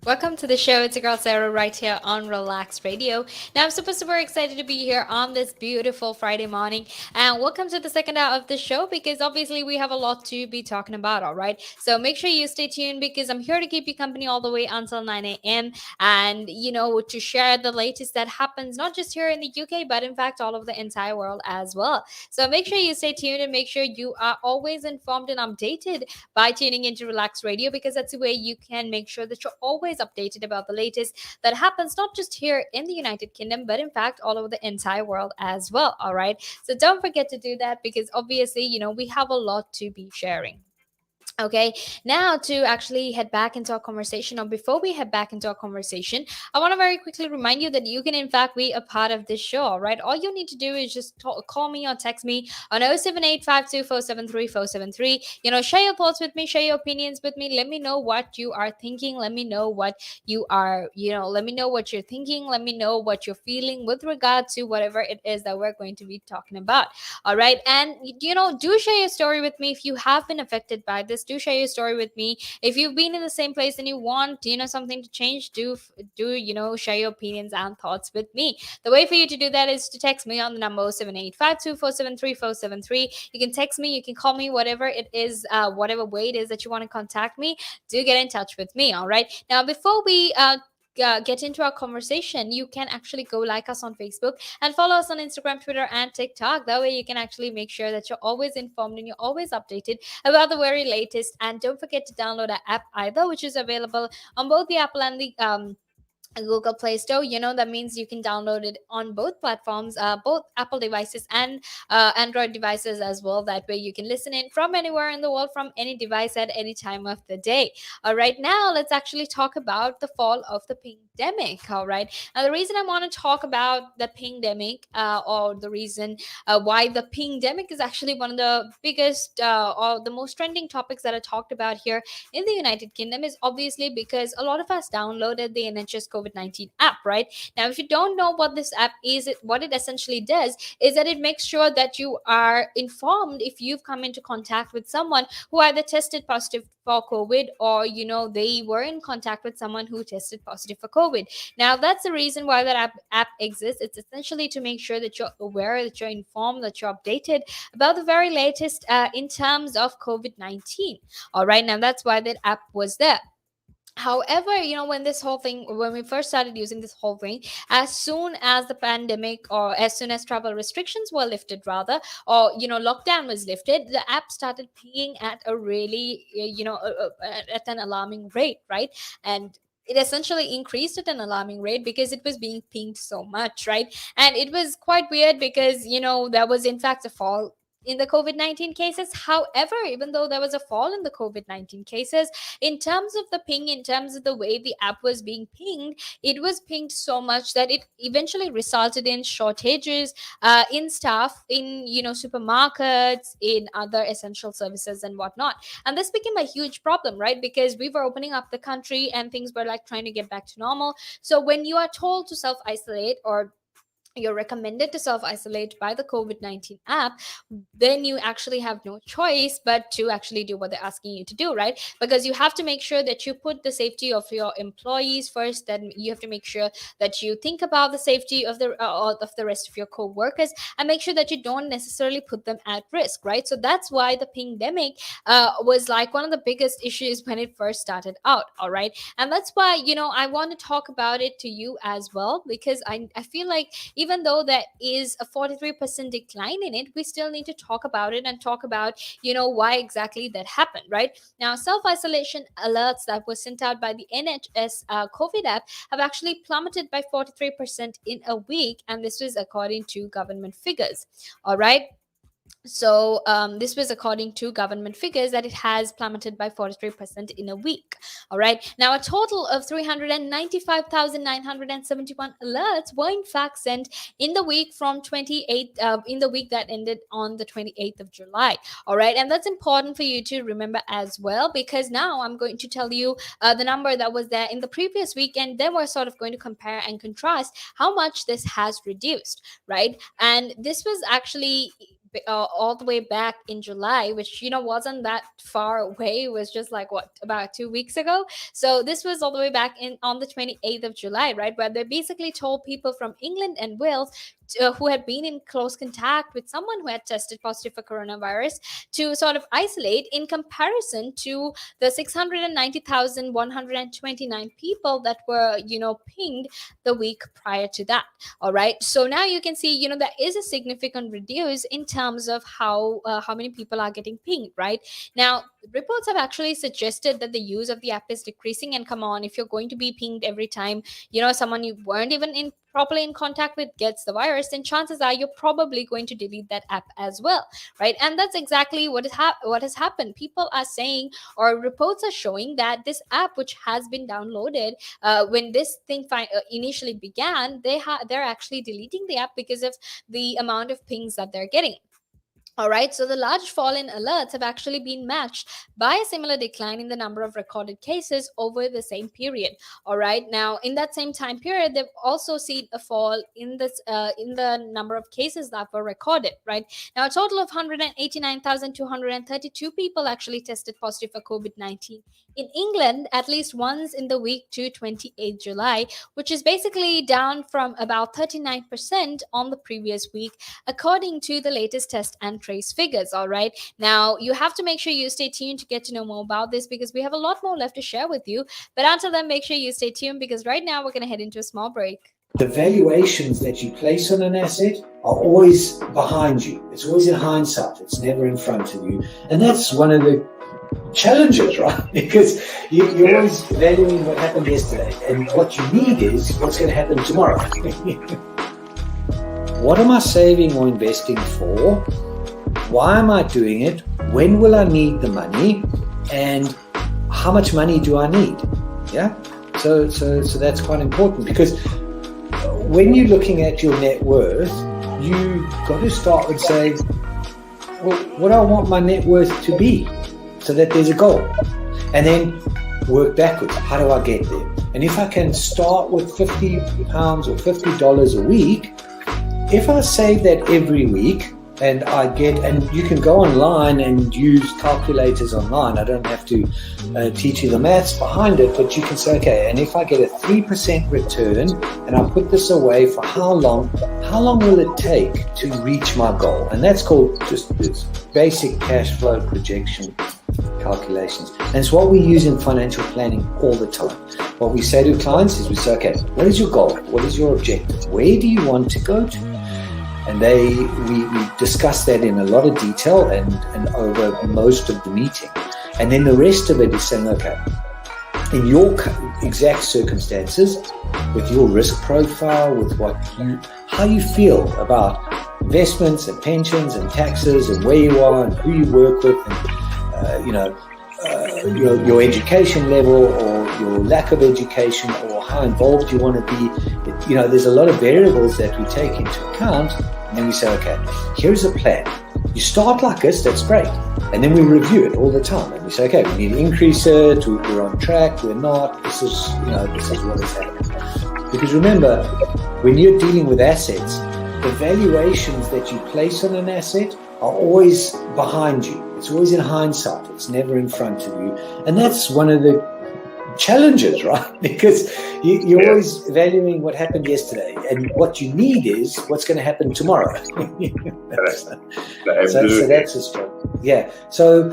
Welcome to the show. It's your girl Sarah right here on Relax Radio. Now, I'm super excited to be here on this beautiful Friday morning. And welcome to the second hour of the show because obviously we have a lot to be talking about, all right? So make sure you stay tuned because I'm here to keep you company all the way until 9 a.m. and, to share the latest that happens not just here in the UK, but in fact all over the entire world as well. So make sure you stay tuned and make sure you are always informed and updated by tuning into Relax Radio because that's the way you can make sure that you're always updated about the latest that happens not just here in the United Kingdom, but in fact all over the entire world as well. All right. So don't forget to do that because obviously, we have a lot to be sharing. Okay, now to actually head back into our conversation, or before we head back into our conversation, I want to very quickly remind you that you can, in fact, be a part of this show. All right, all you need to do is just call me or text me on 07852473473. Share your thoughts with me, share your opinions with me. Let me know what you are thinking. Let me know what let me know what you're thinking. Let me know what you're feeling with regard to whatever it is that we're going to be talking about. All right. And, do share your story with me if you have been affected by this. Do share your story with me. If you've been in the same place and you want, something to change, share your opinions and thoughts with me. The way for you to do that is to text me on the number 07852473473. You can text me, you can call me, whatever it is, whatever way it is that you want to contact me, do get in touch with me. All right. Now, before we get into our conversation, you can actually go like us on Facebook and follow us on Instagram, Twitter, and TikTok. That way, you can actually make sure that you're always informed and you're always updated about the very latest. And don't forget to download our app either, which is available on both the Apple and the Google Play Store. That means you can download it on both platforms, both Apple devices and Android devices as well. That way you can listen in from anywhere in the world, from any device at any time of the day. All right, now let's actually talk about the fall of the pandemic. All right, now the reason I want to talk about the pandemic, or the reason why the pandemic is actually one of the biggest or the most trending topics that are talked about here in the United Kingdom is obviously because a lot of us downloaded the NHS COVID-19 app, right? Now, if you don't know what this app is, what it essentially does is that it makes sure that you are informed if you've come into contact with someone who either tested positive for COVID, or they were in contact with someone who tested positive for COVID. Now, that's the reason why that app exists. It's essentially to make sure that you're aware, that you're informed, that you're updated about the very latest in terms of COVID-19. All right, now that's why that app was there. However, when we first started using this whole thing, as soon as the pandemic, or as soon as travel restrictions were lifted, rather, or lockdown was lifted, the app started pinging at a really, at an alarming rate, right? And it essentially increased at an alarming rate because it was being pinged so much, right? And it was quite weird because there was in fact a fall in the COVID-19 cases. However, even though there was a fall in the COVID-19 cases, in terms of the ping, in terms of the way the app was being pinged, it was pinged so much that it eventually resulted in shortages in staff, in supermarkets, in other essential services and whatnot. And this became a huge problem, right? Because we were opening up the country and things were like trying to get back to normal. So when you are told to self isolate, or you're recommended to self isolate by the COVID-19 app, then you actually have no choice but to actually do what they're asking you to do, right? Because you have to make sure that you put the safety of your employees first. Then you have to make sure that you think about the safety of the rest of your co-workers, and make sure that you don't necessarily put them at risk, right? So that's why the pandemic was like one of the biggest issues when it first started out. All right, and that's why I want to talk about it to you as well, because I feel like even though there is a 43% decline in it, we still need to talk about it and talk about, why exactly that happened, right? Now, self isolation alerts that were sent out by the NHS COVID app have actually plummeted by 43% in a week, and this was according to government figures. All right. So this was according to government figures that it has plummeted by 43% in a week. All right. Now, a total of 395,971 alerts were in fact sent in the week from 28th, in the week that ended on the 28th of July. All right. And that's important for you to remember as well, because now I'm going to tell you the number that was there in the previous week, and then we're sort of going to compare and contrast how much this has reduced, right? And this was actually all the way back in July, which wasn't that far away. It was just like what, about 2 weeks ago. So this was all the way back in on the 28th of July, right, where they basically told people from England and Wales who had been in close contact with someone who had tested positive for coronavirus to sort of isolate, in comparison to the 690,129 people that were pinged the week prior to that. All right, so now you can see there is a significant reduce in terms of how many people are getting pinged. Right now, reports have actually suggested that the use of the app is decreasing. And come on, if you're going to be pinged every time someone you weren't even in properly in contact with gets the virus, then chances are you're probably going to delete that app as well, right? And that's exactly what has happened. People are saying, or reports are showing, that this app, which has been downloaded when this thing initially began, they're actually deleting the app because of the amount of pings that they're getting. All right, so the large fall in alerts have actually been matched by a similar decline in the number of recorded cases over the same period. All right, now in that same time period, they've also seen a fall in the number of cases that were recorded. Right now, a total of 189,232 people actually tested positive for COVID-19 in England, at least once in the week to 28 July, which is basically down from about 39% on the previous week, according to the latest test and trace figures. All right, now you have to make sure you stay tuned to get to know more about this, because we have a lot more left to share with you. But until then, make sure you stay tuned, because right now we're going to head into a small break. The valuations that you place on an asset are always behind you. It's always in hindsight. It's never in front of you. And that's one of the challenges, right? Because you're always valuing what happened yesterday, and what you need is what's going to happen tomorrow. What am I saving or investing for? Why am I doing it? When will I need the money? And how much money do I need? Yeah. So that's quite important, because when you're looking at your net worth, you got to start with saying, well, what do I want my net worth to be, so that there's a goal, and then work backwards. How do I get there? And if I can start with £50 or $50 a week, if I save that every week, and you can go online and use calculators online. I don't have to teach you the maths behind it, but you can say, okay, and if I get a 3% return, and I put this away for how long will it take to reach my goal? And that's called just this basic cash flow projection calculations. And it's what we use in financial planning all the time. What we say to clients is, we say, okay, what is your goal? What is your objective? Where do you want to go to? And we discuss that in a lot of detail and over most of the meeting. And then the rest of it is saying, okay, in your exact circumstances, with your risk profile, with how you feel about investments and pensions and taxes and where you are and who you work with, and your education level or your lack of education, or how involved you want to be. There's a lot of variables that we take into account, and then we say, okay, here's a plan. You start like this, that's great. And then we review it all the time, and we say, okay, we need to increase it, we're on track, we're not, this is what has happened. Because remember, when you're dealing with assets, the valuations that you place on an asset are always behind you. It's always in hindsight. It's never in front of you. And that's one of the challenges, right? Because you're always valuing what happened yesterday, and what you need is what's going to happen tomorrow. So that's a struggle. Yeah. So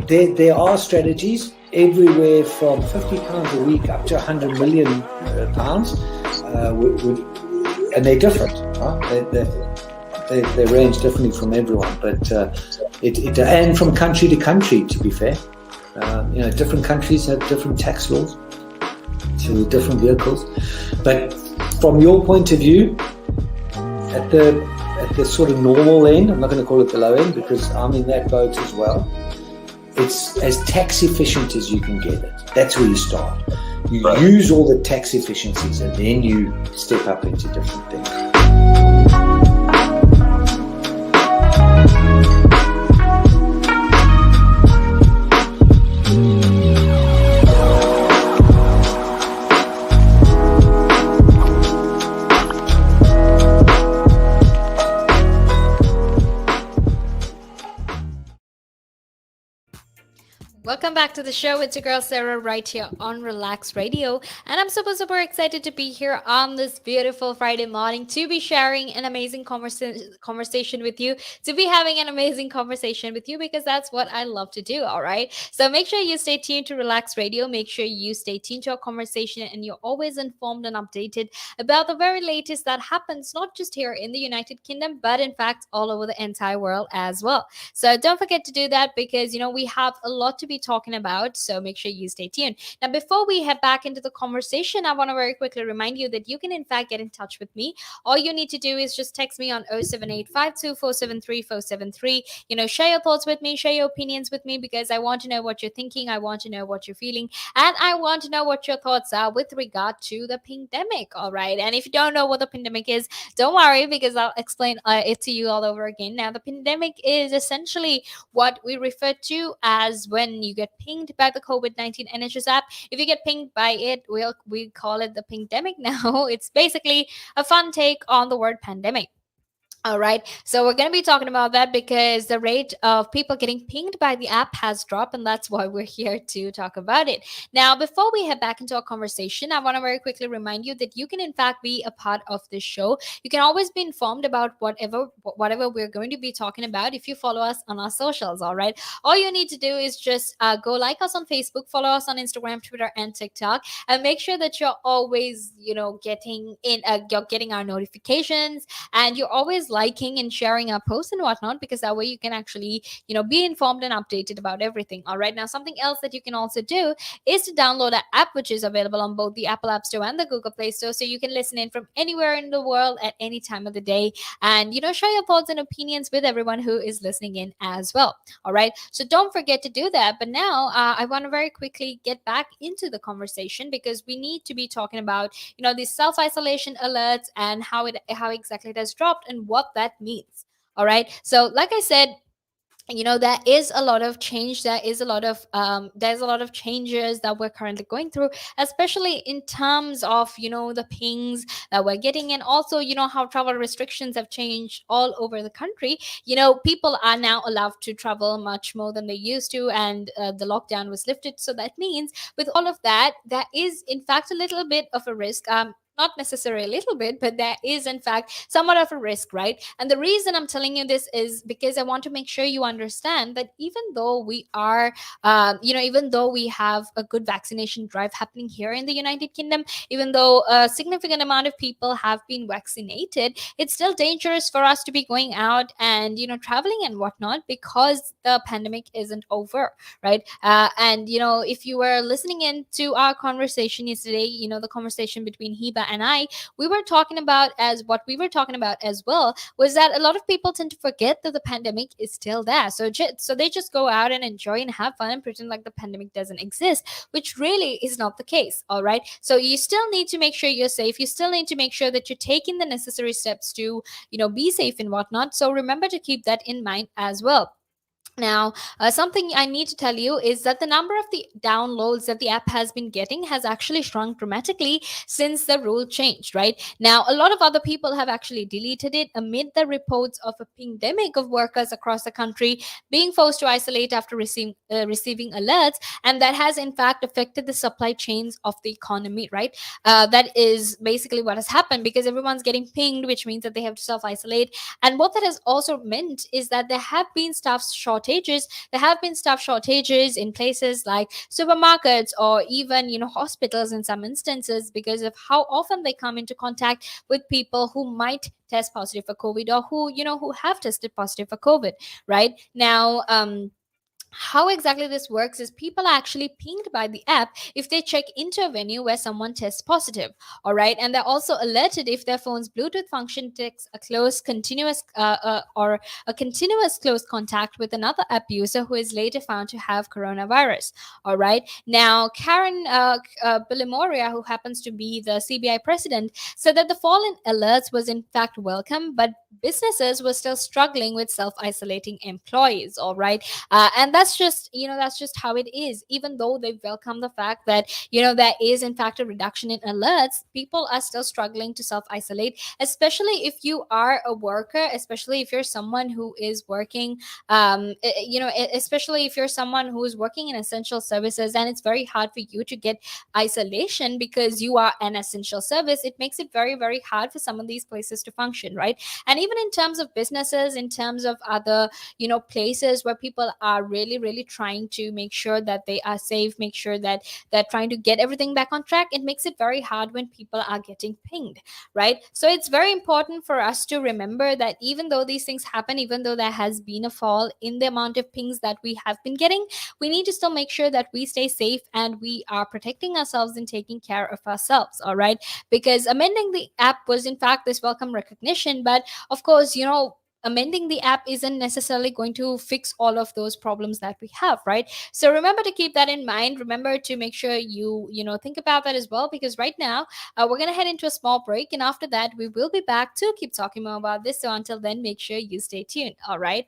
there are strategies everywhere from £50 a week up to £100 million, and they're different. Right? They range differently from everyone, but and from country to country, to be fair. Different countries have different tax laws, so different vehicles. But from your point of view, at the sort of normal end, I'm not going to call it the low end, because I'm in that boat as well. It's as tax efficient as you can get it. That's where you start. You use all the tax efficiencies, and then you step up into different things. Welcome back to the show. It's your girl Sarah right here on Relax Radio. And I'm super, super excited to be here on this beautiful Friday morning to be sharing an amazing conversation with you, to be having an amazing conversation with you because that's what I love to do. All right. So make sure you stay tuned to Relax Radio. Make sure you stay tuned to our conversation and you're always informed and updated about the very latest that happens, not just here in the United Kingdom, but in fact all over the entire world as well. So don't forget to do that because we have a lot to be talking about. So make sure you stay tuned. Now, before we head back into the conversation, I want to very quickly remind you that you can in fact get in touch with me. All you need to do is just text me on 07852473473. Share your thoughts with me, share your opinions with me because I want to know what you're thinking, I want to know what you're feeling, and I want to know what your thoughts are with regard to the pandemic. All right. And if you don't know what the pandemic is, don't worry because I'll explain it to you all over again. Now, the pandemic is essentially what we refer to as when you get pinged by the COVID-19 NHS app. If you get pinged by it, we call it the Pingdemic now. It's basically a fun take on the word pandemic. All right. So we're going to be talking about that because the rate of people getting pinged by the app has dropped, and that's why we're here to talk about it. Now, before we head back into our conversation, I want to very quickly remind you that you can, in fact, be a part of this show. You can always be informed about whatever we're going to be talking about if you follow us on our socials. All right. All you need to do is just go like us on Facebook, follow us on Instagram, Twitter, and TikTok, and make sure that you're always, you're getting our notifications and you're always liking and sharing our posts and whatnot because that way you can actually be informed and updated about everything. All right, now something else that you can also do is to download an app which is available on both the Apple App Store and the Google Play Store, so you can listen in from anywhere in the world at any time of the day and share your thoughts and opinions with everyone who is listening in as well. All right, so don't forget to do that. But now I want to very quickly get back into the conversation because we need to be talking about these self-isolation alerts and how exactly it has dropped and what that means. All right, so like I said, there is a lot of change, there's a lot of changes that we're currently going through, especially in terms of the pings that we're getting, and also how travel restrictions have changed all over the country. People are now allowed to travel much more than they used to, and the lockdown was lifted, so that means with all of that there is in fact a little bit of a risk, not necessarily a little bit, but there is in fact somewhat of a risk, right? And the reason I'm telling you this is because I want to make sure you understand that even though we have a good vaccination drive happening here in the United Kingdom, even though a significant amount of people have been vaccinated, it's still dangerous for us to be going out and traveling and whatnot because the pandemic isn't over, right? And if you were listening in to our conversation yesterday, the conversation between Hiba and I, what we were talking about as well was that a lot of people tend to forget that the pandemic is still there. So they just go out and enjoy and have fun and pretend like the pandemic doesn't exist, which really is not the case. All right. So you still need to make sure you're safe. You still need to make sure that you're taking the necessary steps to, be safe and whatnot. So remember to keep that in mind as well. Now, something I need to tell you is that the number of the downloads that the app has been getting has actually shrunk dramatically since the rule changed, right? Now, a lot of other people have actually deleted it amid the reports of a pandemic of workers across the country being forced to isolate after receiving alerts, and that has in fact affected the supply chains of the economy, right? That is basically what has happened because everyone's getting pinged, which means that they have to self isolate. And what that has also meant is that there have been staff shortages in places like supermarkets or even hospitals in some instances because of how often they come into contact with people who might test positive for COVID or who have tested positive for COVID. Right now, how exactly this works is people are actually pinged by the app if they check into a venue where someone tests positive. All right, and they're also alerted if their phone's Bluetooth function takes a continuous close contact with another app user who is later found to have coronavirus. All right, now Karen Bilimoria, who happens to be the CBI president, said that the fall in alerts was in fact welcome, but businesses were still struggling with self-isolating employees. All right. And that's just, that's just how it is. Even though they welcome the fact that, there is in fact a reduction in alerts, people are still struggling to self-isolate, especially if you are a worker, especially if you're someone who is working, especially if you're someone who is working in essential services, and it's very hard for you to get isolation because you are an essential service. It makes it very, very hard for some of these places to function, right? And even in terms of businesses, in terms of other, places where people are really, really trying to make sure that they are safe, make sure that they're trying to get everything back on track, it makes it very hard when people are getting pinged, right? So it's very important for us to remember that even though these things happen, even though there has been a fall in the amount of pings that we have been getting, we need to still make sure that we stay safe and we are protecting ourselves and taking care of ourselves. All right. Because amending the app was in fact this welcome recognition, but of course, amending the app isn't necessarily going to fix all of those problems that we have, right? So remember to keep that in mind. Remember to make sure think about that as well, because right now, we're going to head into a small break, and after that we will be back to keep talking more about this. So until then, make sure you stay tuned. All right.